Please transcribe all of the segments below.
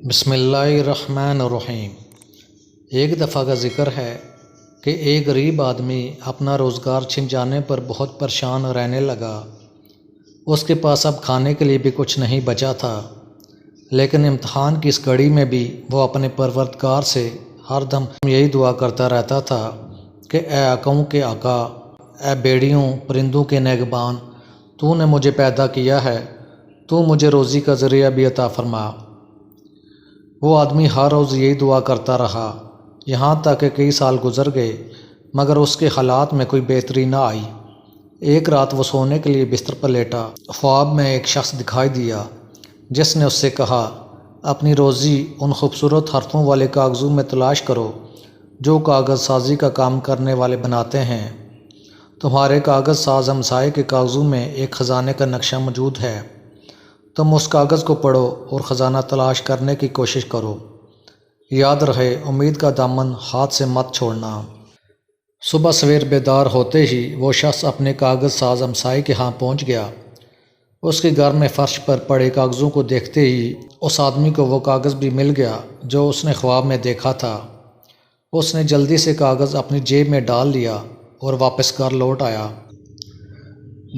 بسم اللہ الرحمن الرحیم۔ ایک دفعہ کا ذکر ہے کہ ایک غریب آدمی اپنا روزگار چھن جانے پر بہت پریشان رہنے لگا۔ اس کے پاس اب کھانے کے لیے بھی کچھ نہیں بچا تھا، لیکن امتحان کی اس گھڑی میں بھی وہ اپنے پروردگار سے ہر دم یہی دعا کرتا رہتا تھا کہ اے آقاؤں کے آقا، اے بیڑیوں پرندوں کے نگہبان، تو نے مجھے پیدا کیا ہے، تو مجھے روزی کا ذریعہ بھی عطا فرما۔ وہ آدمی ہر روز یہی دعا کرتا رہا، یہاں تک کہ کئی سال گزر گئے، مگر اس کے حالات میں کوئی بہتری نہ آئی۔ ایک رات وہ سونے کے لیے بستر پر لیٹا، خواب میں ایک شخص دکھائی دیا جس نے اس سے کہا، اپنی روزی ان خوبصورت حرفوں والے کاغذوں میں تلاش کرو جو کاغذ سازی کا کام کرنے والے بناتے ہیں۔ تمہارے کاغذ ساز ہمسائے کے کاغذوں میں ایک خزانے کا نقشہ موجود ہے، تم اس کاغذ کو پڑھو اور خزانہ تلاش کرنے کی کوشش کرو۔ یاد رہے، امید کا دامن ہاتھ سے مت چھوڑنا۔ صبح سویر بیدار ہوتے ہی وہ شخص اپنے کاغذ ساز ہمسائے کے ہاں پہنچ گیا۔ اس کے گھر میں فرش پر پڑے کاغذوں کو دیکھتے ہی اس آدمی کو وہ کاغذ بھی مل گیا جو اس نے خواب میں دیکھا تھا۔ اس نے جلدی سے کاغذ اپنی جیب میں ڈال لیا اور واپس گھر لوٹ آیا۔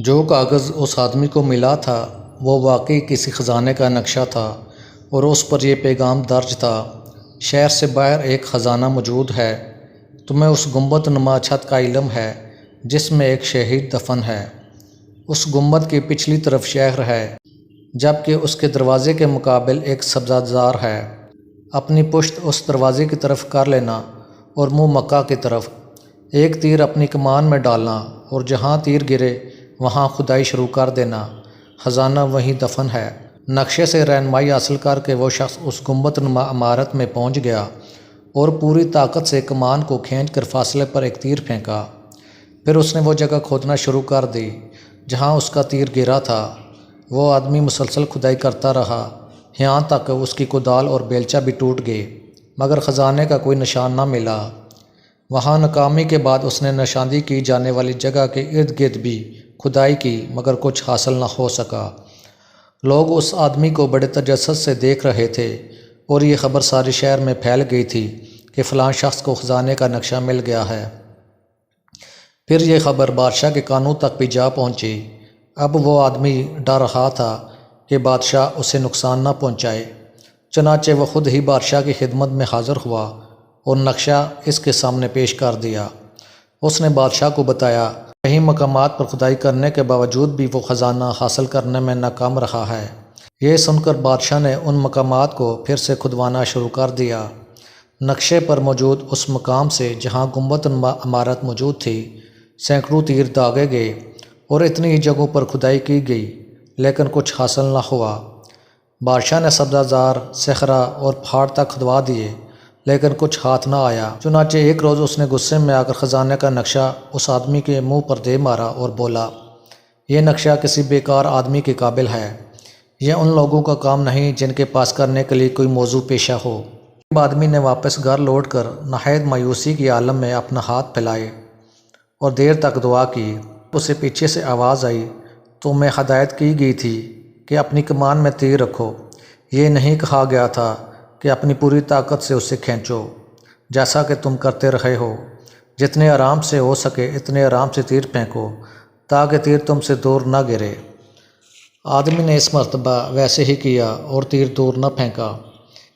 جو کاغذ اس آدمی کو ملا تھا وہ واقعی کسی خزانے کا نقشہ تھا، اور اس پر یہ پیغام درج تھا، شہر سے باہر ایک خزانہ موجود ہے، تمہیں اس گنبد نما چھت کا علم ہے جس میں ایک شہید دفن ہے۔ اس گنبد کی پچھلی طرف شہر ہے، جبکہ اس کے دروازے کے مقابل ایک سبزہ زار ہے۔ اپنی پشت اس دروازے کی طرف کر لینا اور منہ مکہ کی طرف۔ ایک تیر اپنی کمان میں ڈالنا اور جہاں تیر گرے وہاں کھدائی شروع کر دینا، خزانہ وہیں دفن ہے۔ نقشے سے رہنمائی حاصل کر کے وہ شخص اس گنبد نما عمارت میں پہنچ گیا اور پوری طاقت سے کمان کو کھینچ کر فاصلے پر ایک تیر پھینکا۔ پھر اس نے وہ جگہ کھودنا شروع کر دی جہاں اس کا تیر گرا تھا۔ وہ آدمی مسلسل کھدائی کرتا رہا، یہاں تک اس کی کدال اور بیلچہ بھی ٹوٹ گئے، مگر خزانے کا کوئی نشان نہ ملا۔ وہاں ناکامی کے بعد اس نے نشاندہی کی جانے والی جگہ کے ارد گرد بھی کھدائی کی، مگر کچھ حاصل نہ ہو سکا۔ لوگ اس آدمی کو بڑے تجسس سے دیکھ رہے تھے اور یہ خبر سارے شہر میں پھیل گئی تھی کہ فلاں شخص کو خزانے کا نقشہ مل گیا ہے۔ پھر یہ خبر بادشاہ کے کانوں تک بھی جا پہنچی۔ اب وہ آدمی ڈر رہا تھا کہ بادشاہ اسے نقصان نہ پہنچائے، چنانچہ وہ خود ہی بادشاہ کی خدمت میں حاضر ہوا اور نقشہ اس کے سامنے پیش کر دیا۔ اس نے بادشاہ کو بتایا، کئی مقامات پر کھدائی کرنے کے باوجود بھی وہ خزانہ حاصل کرنے میں ناکام رہا ہے۔ یہ سن کر بادشاہ نے ان مقامات کو پھر سے کھدوانا شروع کر دیا۔ نقشے پر موجود اس مقام سے جہاں گنبد نما عمارت موجود تھی، سینکڑوں تیر داغے گئے اور اتنی ہی جگہوں پر کھدائی کی گئی، لیکن کچھ حاصل نہ ہوا۔ بادشاہ نے سبزہ زار، صحرا اور پہاڑ تک کھدوا دیے، لیکن کچھ ہاتھ نہ آیا۔ چنانچہ ایک روز اس نے غصے میں آ کر خزانے کا نقشہ اس آدمی کے منہ پر دے مارا اور بولا، یہ نقشہ کسی بیکار آدمی کے قابل ہے، یہ ان لوگوں کا کام نہیں جن کے پاس کرنے کے لیے کوئی موضوع پیشہ ہو۔ آدمی نے واپس گھر لوٹ کر نہایت مایوسی کے عالم میں اپنا ہاتھ پھیلائے اور دیر تک دعا کی۔ اسے پیچھے سے آواز آئی، تمہیں ہدایت کی گئی تھی کہ اپنی کمان میں تیر رکھو، یہ نہیں کہا گیا تھا کہ اپنی پوری طاقت سے اسے کھینچو، جیسا کہ تم کرتے رہے ہو۔ جتنے آرام سے ہو سکے اتنے آرام سے تیر پھینکو تاکہ تیر تم سے دور نہ گرے۔ آدمی نے اس مرتبہ ویسے ہی کیا اور تیر دور نہ پھینکا۔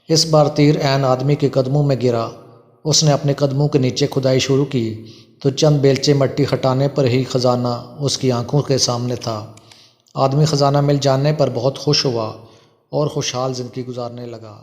اس بار تیر عین آدمی کے قدموں میں گرا۔ اس نے اپنے قدموں کے نیچے کھدائی شروع کی تو چند بیلچے مٹی ہٹانے پر ہی خزانہ اس کی آنکھوں کے سامنے تھا۔ آدمی خزانہ مل جانے پر بہت خوش ہوا اور خوشحال زندگی گزارنے لگا۔